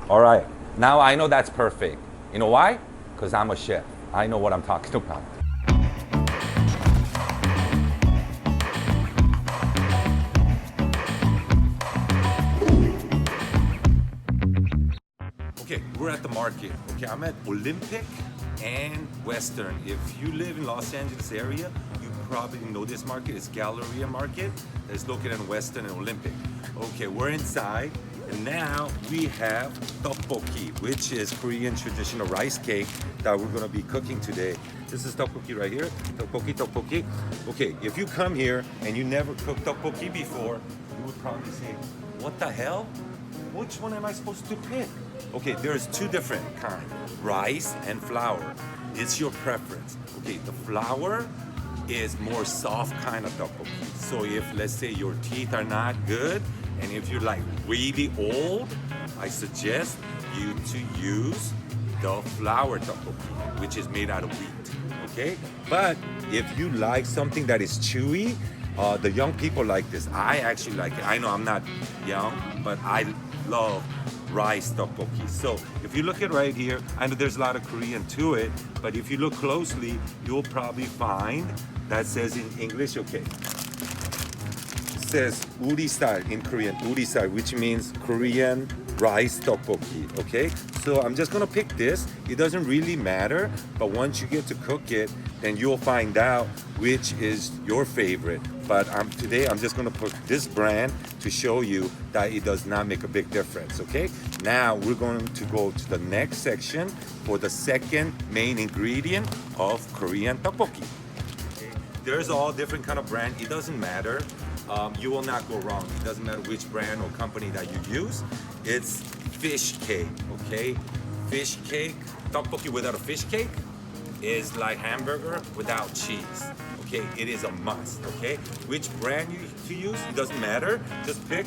All right, now I know that's perfect. You know why? Because I'm a chef. I know what I'm talking about. Okay, we're at the market. Okay, I'm at Olympic and Western. If you live in Los Angeles area, you probably know this market. It's Galleria Market. It's located in Western and Olympic. Okay, we're inside, and now we have Ddukbokki, which is Korean traditional rice cake that we're gonna be cooking today. This is Ddukbokki right here. Ddukbokki. Okay, if you come here and you never cooked Ddukbokki before, you would probably say, what the hell? Which one am I supposed to pick? Okay, there's two different kinds, rice and flour. It's your preference. Okay, the flour is more soft kind of tteokbokki. So if, let's say, your teeth are not good, and if you're like really old, I suggest you to use the flour tteokbokki, which is made out of wheat, okay? But if you like something that is chewy, the young people like this. I actually like it. I know I'm not young, but I love rice tteokbokki. So if you look at right here, I know there's a lot of Korean to it, but if you look closely, you'll probably find that says in English, okay, it says uri style in Korean, uri style, which means Korean rice tteokbokki, okay? So I'm just gonna pick this. It doesn't really matter, but once you get to cook it, then you'll find out which is your favorite. But today I'm just gonna put this brand to show you that it does not make a big difference, okay? Now we're going to go to the next section for the second main ingredient of Korean tteokbokki. Okay? There's all different kind of brand. It doesn't matter. You will not go wrong. It doesn't matter which brand or company that you use. It's fish cake, okay? Fish cake, tteokbokki without a fish cake is like hamburger without cheese. Okay, it is a must, okay? Which brand you use, it doesn't matter. Just pick,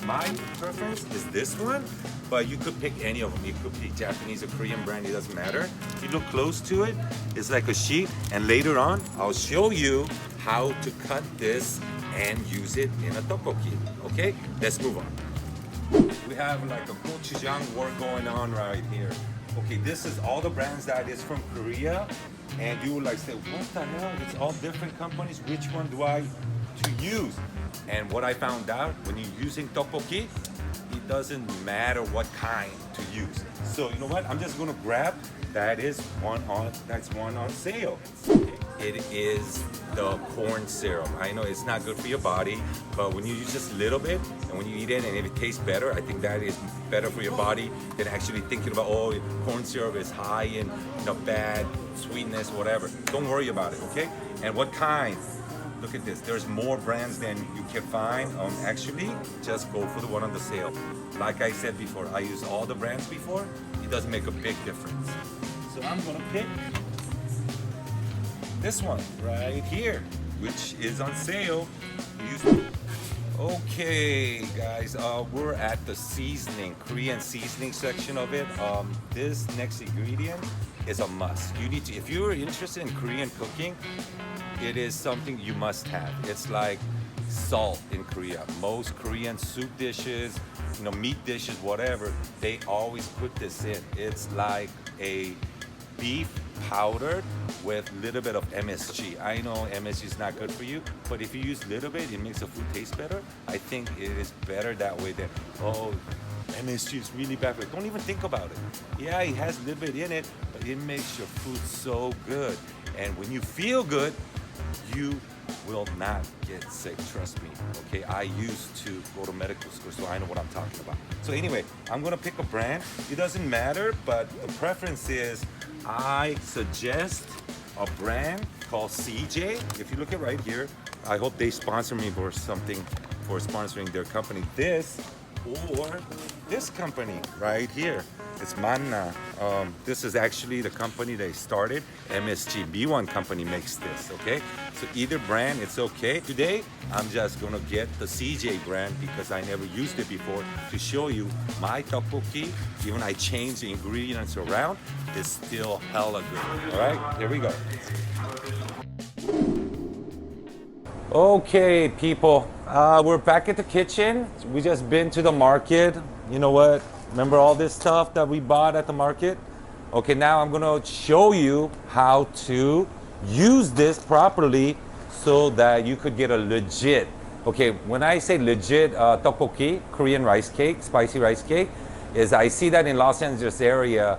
my preference is this one, but you could pick any of them. You could pick Japanese or Korean brand, it doesn't matter. If you look close to it, it's like a sheet, and later on, I'll show you how to cut this and use it in a tteokbokki, okay? Let's move on. We have like a gochujang war going on right here. Okay, this is all the brands that is from Korea, and you will like say, what the hell? It's all different companies. Which one do I to use? And what I found out, when you're using tteokbokki, it doesn't matter what kind to use. So you know what? I'm just gonna grab that's one on sale. It is the corn syrup. I know it's not good for your body, but when you use just a little bit and when you eat it and if it tastes better, I think that is better for your body than actually thinking about, oh, corn syrup is high in bad sweetness, whatever. Don't worry about it, okay? And what kind? Look at this. There's more brands than you can find. Actually, just go for the one on the sale. Like I said before, I use all the brands before. It doesn't make a big difference. So I'm gonna pick this one right here, which is on sale. Okay, guys, we're at the seasoning, Korean seasoning section of it. This next ingredient is a must. You need to, if you're interested in Korean cooking, it is something you must have. It's like salt in Korea. Most Korean soup dishes, meat dishes, whatever, they always put this in. It's like a beef powdered with a little bit of MSG. I know MSG is not good for you, but if you use a little bit, it makes the food taste better. I think it is better that way than, oh, MSG is really bad for it. Don't even think about it. Yeah, it has a little bit in it, but it makes your food so good. And when you feel good, you will not get sick, trust me, okay? I used to go to medical school, so I know what I'm talking about. So anyway, I'm gonna pick a brand. It doesn't matter, but the preference is, I suggest a brand called CJ. If you look at right here, I hope they sponsor me for something, for sponsoring their company. This or this company right here. It's Manna. This is actually the company they started. MSG B1 company makes this, okay? So either brand, it's okay. Today, I'm just gonna get the CJ brand because I never used it before to show you my tteokbokki. Even I changed the ingredients around, it's still hella good. All right, here we go. Okay, people, we're back at the kitchen. We just been to the market. You know what? Remember all this stuff that we bought at the market? Okay, now I'm gonna show you how to use this properly so that you could get a legit, okay, when I say legit Ddukbokki, Korean rice cake, spicy rice cake, is I see that in Los Angeles area,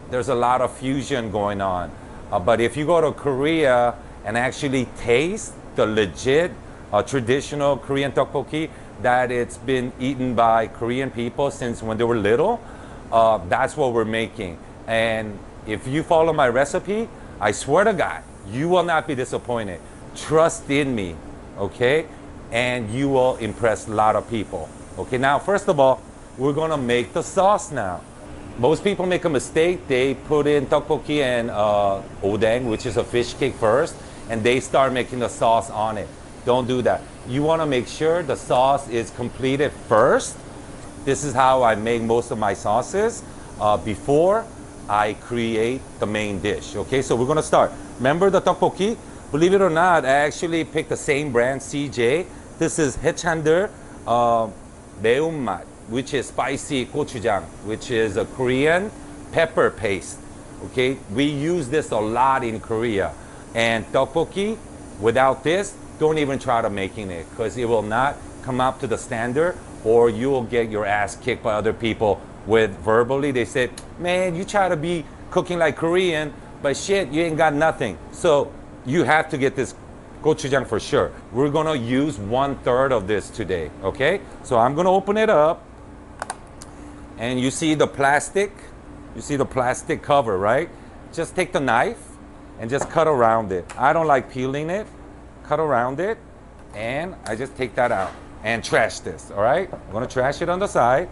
there's a lot of fusion going on. But if you go to Korea and actually taste the legit traditional Korean Ddukbokki that it's been eaten by Korean people since when they were little, that's what we're making. And if you follow my recipe, I swear to God, you will not be disappointed. Trust in me, okay? And you will impress a lot of people. Okay, now first of all, we're gonna make the sauce now. Most people make a mistake. They put in tteokbokki and odeng, which is a fish cake first, and they start making the sauce on it. Don't do that. You wanna make sure the sauce is completed first. This is how I make most of my sauces before I create the main dish. Okay, so we're gonna start. Remember the tteokbokki? Believe it or not, I actually picked the same brand, CJ. This is Haechandeur 매운맛, which is spicy gochujang, which is a Korean pepper paste. Okay, we use this a lot in Korea. And tteokbokki, without this, don't even try to making it because it will not come up to the standard, or you will get your ass kicked by other people with verbally. They said, man, you try to be cooking like Korean, but shit, you ain't got nothing. So you have to get this gochujang for sure. We're gonna use 1/3 of this today, okay? So I'm gonna open it up, and you see the plastic cover, right? Just take the knife and just cut around it. I don't like peeling it. Cut around it, and I just take that out and trash this, all right? I'm gonna trash it on the side,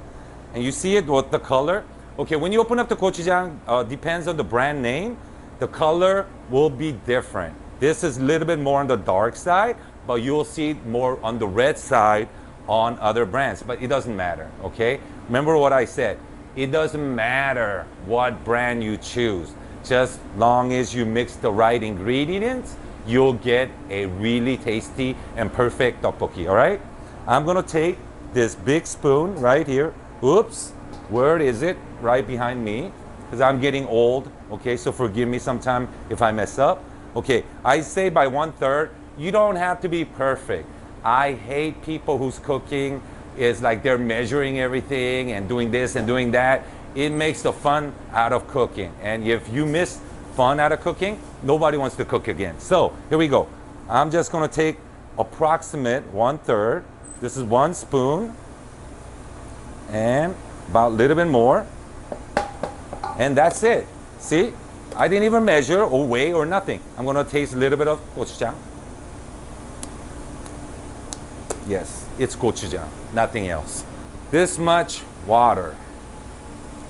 and you see it with the color. Okay, when you open up the gochujang, depends on the brand name, the color will be different. This is a little bit more on the dark side, but you'll see it more on the red side on other brands, but it doesn't matter, okay? Remember what I said, it doesn't matter what brand you choose, just long as you mix the right ingredients, you'll get a really tasty and perfect tteokbokki, all right? I'm gonna take this big spoon right here. Oops, where is it? Right behind me, because I'm getting old, okay? So forgive me sometime if I mess up. Okay, I say by 1/3, you don't have to be perfect. I hate people whose cooking is like they're measuring everything and doing this and doing that. It makes the fun out of cooking. And if you miss fun out of cooking, nobody wants to cook again. So here we go. I'm just gonna take approximate 1/3. This is 1 spoon and about a little bit more. And that's it. See, I didn't even measure or weigh or nothing. I'm gonna taste a little bit of gochujang. Yes, it's gochujang, nothing else. This much water.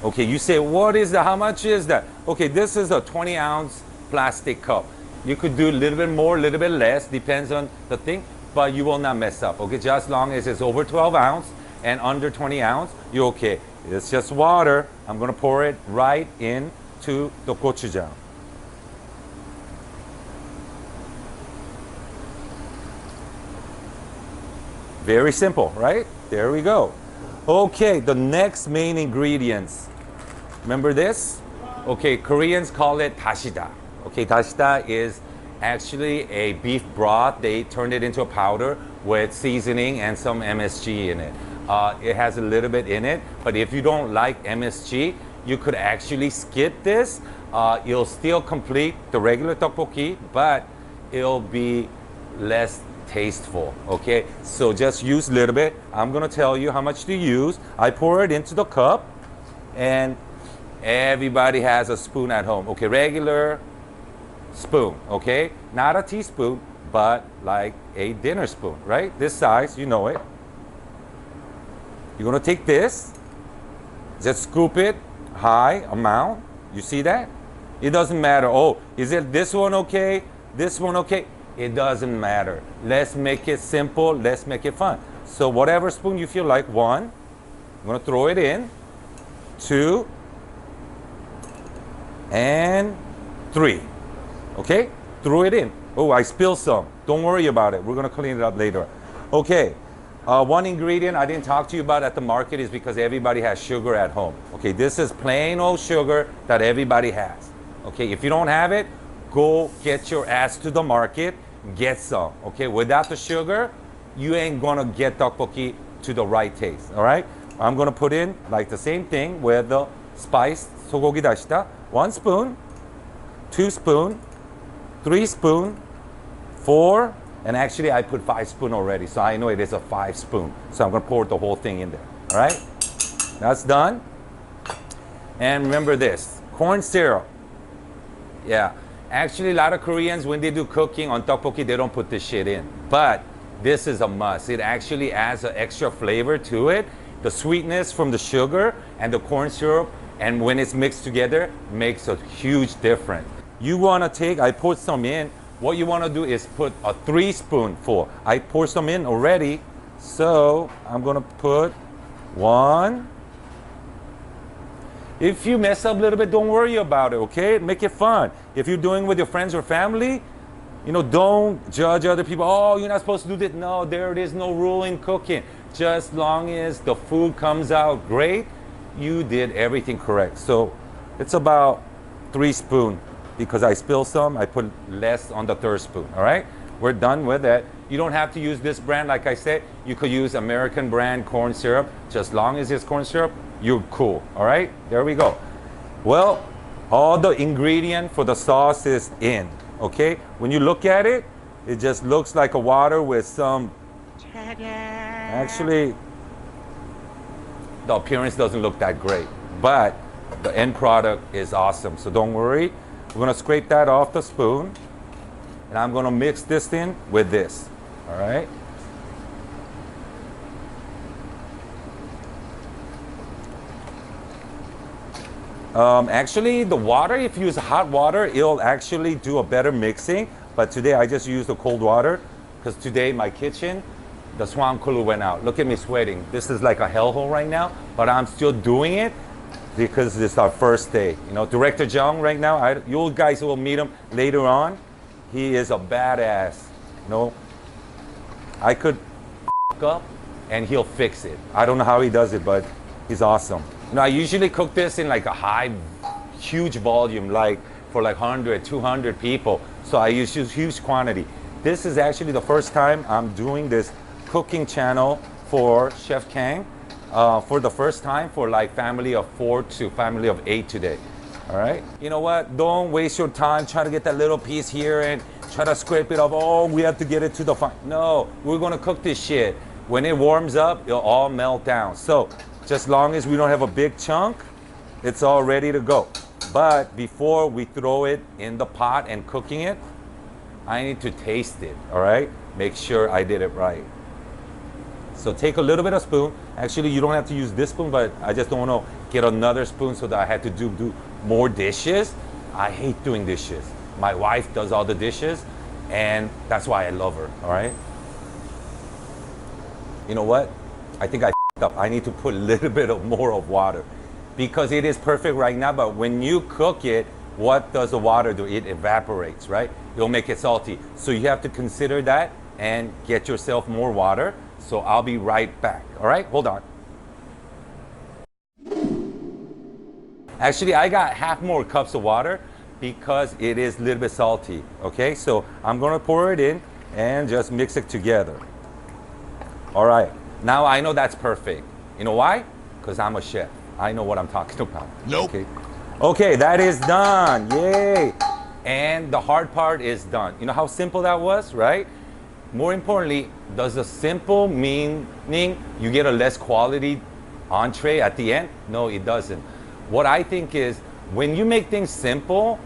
Okay, you say, what is that? How much is that? Okay, this is a 20-ounce plastic cup. You could do a little bit more, a little bit less, depends on the thing, but you will not mess up, okay? Just as long as it's over 12 ounce and under 20 ounce, you're okay. It's just water. I'm gonna pour it right into the gochujang. Very simple, right? There we go. Okay, the next main ingredients. Remember this? Okay, Koreans call it dashida. Okay, dashida is actually a beef broth. They turned it into a powder with seasoning and some MSG in it. It has a little bit in it, but if you don't like MSG, you could actually skip this. It'll still complete the regular tteokbokki, but it'll be less tasteful, okay? So just use a little bit. I'm gonna tell you how much to use. I pour it into the cup, and everybody has a spoon at home, okay? Regular spoon, okay? Not a teaspoon, but like a dinner spoon, right? This size, you know it. You're gonna take this, just scoop it high amount. You see that? It doesn't matter. Oh, is it this one okay? This one okay? It doesn't matter. Let's make it simple. Let's make it fun. So whatever spoon you feel like, 1, I'm gonna throw it in, 2, and 3. Okay? Throw it in. Oh, I spilled some. Don't worry about it. We're gonna clean it up later. Okay. One ingredient I didn't talk to you about at the market is because everybody has sugar at home. Okay, this is plain old sugar that everybody has. Okay, if you don't have it, go get your ass to the market, get some. Okay, without the sugar, you ain't gonna get tteokbokki to the right taste. All right, I'm gonna put in like the same thing with the spiced sogogi dashita. 1 spoon, 2 spoon, 3 spoon, 4. And actually I put 5 spoon already, so I know it is a 5 spoon. So I'm gonna pour the whole thing in there, all right? That's done. And remember this, corn syrup. Yeah, actually a lot of Koreans, when they do cooking on tteokbokki, they don't put this shit in. But this is a must. It actually adds an extra flavor to it. The sweetness from the sugar and the corn syrup, and when it's mixed together, makes a huge difference. You wanna take, I put some in, what you want to do is put a 3 spoonful. I pour some in already, so I'm gonna put 1. If you mess up a little bit, don't worry about it, okay? Make it fun. If you're doing it with your friends or family, you know, don't judge other people. Oh, you're not supposed to do this. No, there is no rule in cooking. Just long as the food comes out great, you did everything correct. So it's about 3 spoons. Because I spilled some, I put less on the 3rd spoon, all right? We're done with it. You don't have to use this brand, like I said. You could use American brand corn syrup. Just long as it's corn syrup, you're cool, all right? There we go. Well, all the ingredient for the sauce is in, okay? When you look at it, it just looks like a water with some, actually, the appearance doesn't look that great, but the end product is awesome, so don't worry. We're gonna scrape that off the spoon, and I'm gonna mix this in with this, all right? Actually, the water, if you use hot water, it'll actually do a better mixing, but today I just used the cold water, because today my kitchen, the swan cooler went out. Look at me sweating. This is like a hellhole right now, but I'm still doing it because it's our first day. You know, Director Jung right now, you guys will meet him later on. He is a badass. You know, I could up and he'll fix it. I don't know how he does it, but he's awesome. You know, I usually cook this in like a huge volume, like for like 100, 200 people. So I use huge quantity. This is actually the first time I'm doing this cooking channel for Chef Kang. For the first time for like family of 4 to family of 8 today. All right. You know what? Don't waste your time trying to get that little piece here and try to scrape it off. Oh, we have to get it to the fine. No, we're gonna cook this shit. When it warms up, it'll all melt down. So just long as we don't have a big chunk, it's all ready to go. But before we throw it in the pot and cooking it, I need to taste it. All right. Make sure I did it right. So take a little bit of spoon. Actually, you don't have to use this spoon, but I just don't want to get another spoon so that I had to do more dishes. I hate doing dishes. My wife does all the dishes, and that's why I love her, all right? You know what? I think I f***ed up. I need to put a little bit more of water because it is perfect right now, but when you cook it, what does the water do? It evaporates, right? It'll make it salty. So you have to consider that and get yourself more water. So I'll be right back. All right, hold on. Actually, I got half more cups of water because it is a little bit salty. Okay, so I'm gonna pour it in and just mix it together. All right, now I know that's perfect. You know why? Because I'm a chef. I know what I'm talking about. Nope. Okay, that is done. Yay. And the hard part is done. You know how simple that was, right? More importantly, does the simple meaning you get a less quality entree at the end? No, it doesn't. What I think is when you make things simple,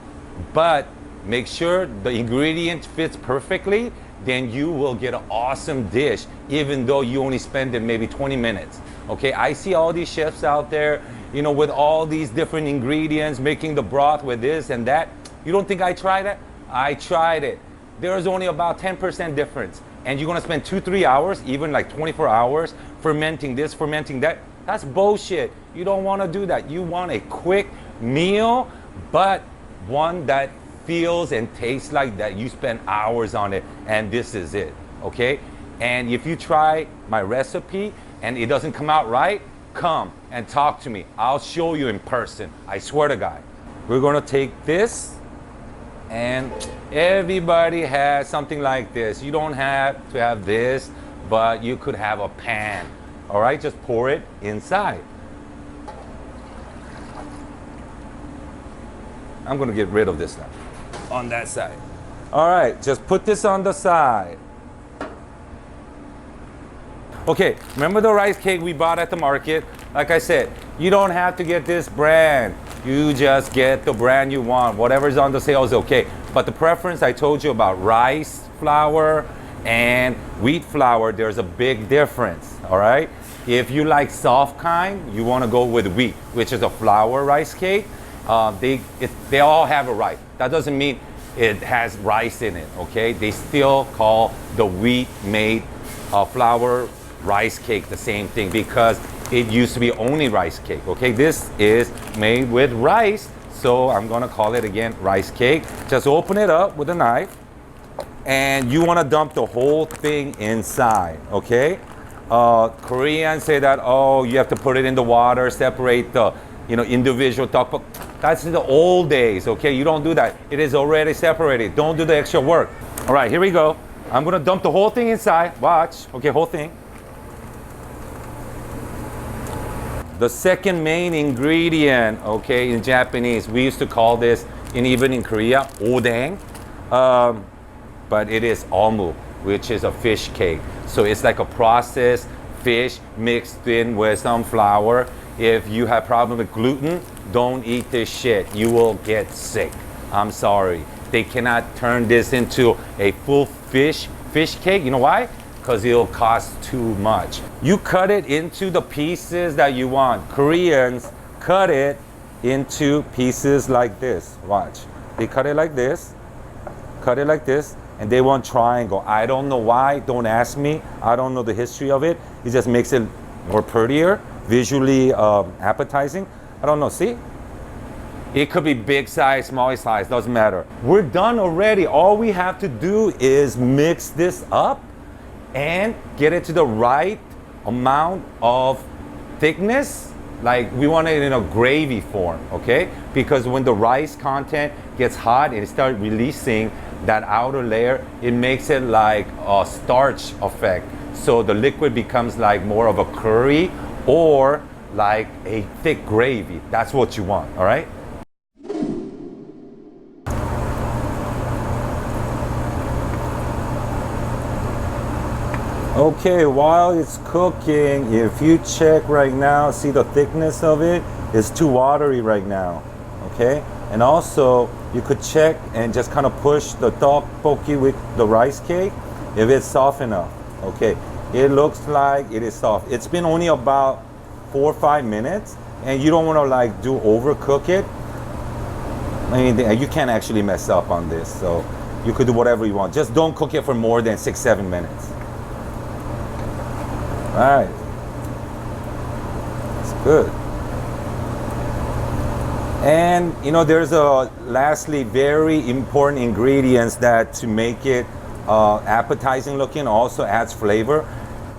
but make sure the ingredient fits perfectly, then you will get an awesome dish, even though you only spend it maybe 20 minutes. Okay, I see all these chefs out there, you know, with all these different ingredients, making the broth with this and that. You don't think I tried that? I tried it. There's only about 10% difference. And you're gonna spend 2-3 hours, even like 24 hours, fermenting this, fermenting that. That's bullshit. You don't wanna do that. You want a quick meal, but one that feels and tastes like that you spend hours on it, and this is it, okay? And if you try my recipe and it doesn't come out right, come and talk to me. I'll show you in person. I swear to God. We're gonna take this, and everybody has something like this. You don't have to have this, but you could have a pan. All right, just pour it inside. I'm gonna get rid of this now. On that side. All right, just put this on the side. Okay, remember the rice cake we bought at the market? Like I said, you don't have to get this brand. You just get the brand you want. Whatever's on the sale is okay. But the preference I told you about rice flour and wheat flour, there's a big difference, all right? If you like soft kind, you wanna go with wheat, which is a flour rice cake. They all have a rice. That doesn't mean it has rice in it, okay? They still call the wheat made flour rice cake the same thing because it used to be only rice cake, okay? This is made with rice, so I'm gonna call it again rice cake. Just open it up with a knife and you wanna dump the whole thing inside, okay? Koreans say that, oh, you have to put it in the water, separate the individual ddukbokki. That's the old days, okay? You don't do that. It is already separated. Don't do the extra work. All right, here we go. I'm gonna dump the whole thing inside. Watch, okay, whole thing. The second main ingredient, okay, in Japanese, we used to call this, even in Korea, odeng, but it is omu, which is a fish cake. So it's like a processed fish mixed in with some flour. If you have problem with gluten, don't eat this shit. You will get sick. I'm sorry. They cannot turn this into a full fish cake. You know why? Because it'll cost too much. You cut it into the pieces that you want. Koreans cut it into pieces like this. Watch. They cut it like this, and they want triangle. I don't know why. Don't ask me. I don't know the history of it. It just makes it more prettier, visually appetizing. I don't know. See? It could be big size, small size, doesn't matter. We're done already. All we have to do is mix this up and get it to the right amount of thickness. Like we want it in a gravy form, okay? Because when the rice content gets hot and it starts releasing that outer layer, it makes it like a starch effect. So the liquid becomes like more of a curry or like a thick gravy. That's what you want, all right? Okay, while it's cooking, if you check right now, see the thickness of it is too watery right now, okay? And also, you could check and just kind of push the ddukbokki with the rice cake if it's soft enough, okay? It looks like it is soft. It's been only about 4 or 5 minutes, and you don't want to like do overcook it. I mean, you can't actually mess up on this, so you could do whatever you want. Just don't cook it for more than 6-7 minutes. All right, it's good. And there's lastly very important ingredients that to make it appetizing looking, also adds flavor.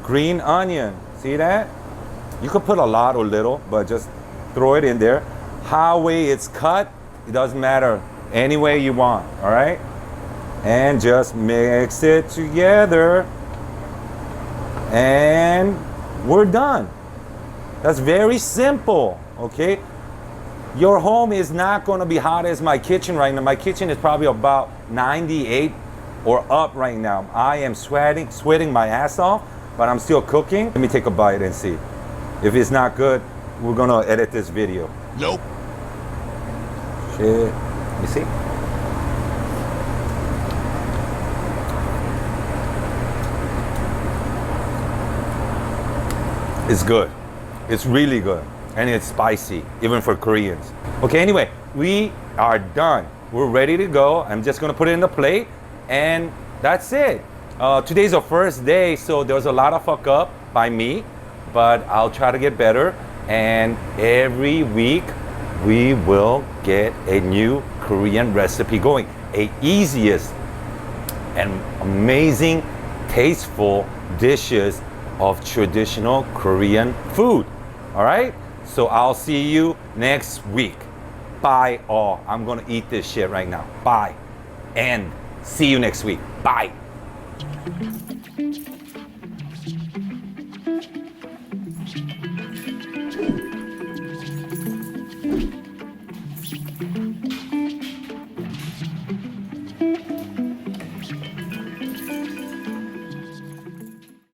Green onion, see that? You could put a lot or little, but just throw it in there. How way it's cut, it doesn't matter. Any way you want, all right? And just mix it together. And we're done. That's very simple, okay? Your home is not gonna be hot as my kitchen right now. My kitchen is probably about 98 or up right now. I am sweating my ass off, but I'm still cooking. Let me take a bite and see. If it's not good, we're gonna edit this video. Nope. Shit, you see? It's good. It's really good. And it's spicy, even for Koreans. Okay, anyway, we are done. We're ready to go. I'm just gonna put it in the plate, and that's it. Today's the first day, so there's a lot of fuck up by me, but I'll try to get better. And every week, we will get a new Korean recipe going. A easiest and amazing, tasteful dishes of traditional Korean food. All right? So I'll see you next week. Bye all. I'm gonna eat this shit right now. Bye. And see you next week. Bye.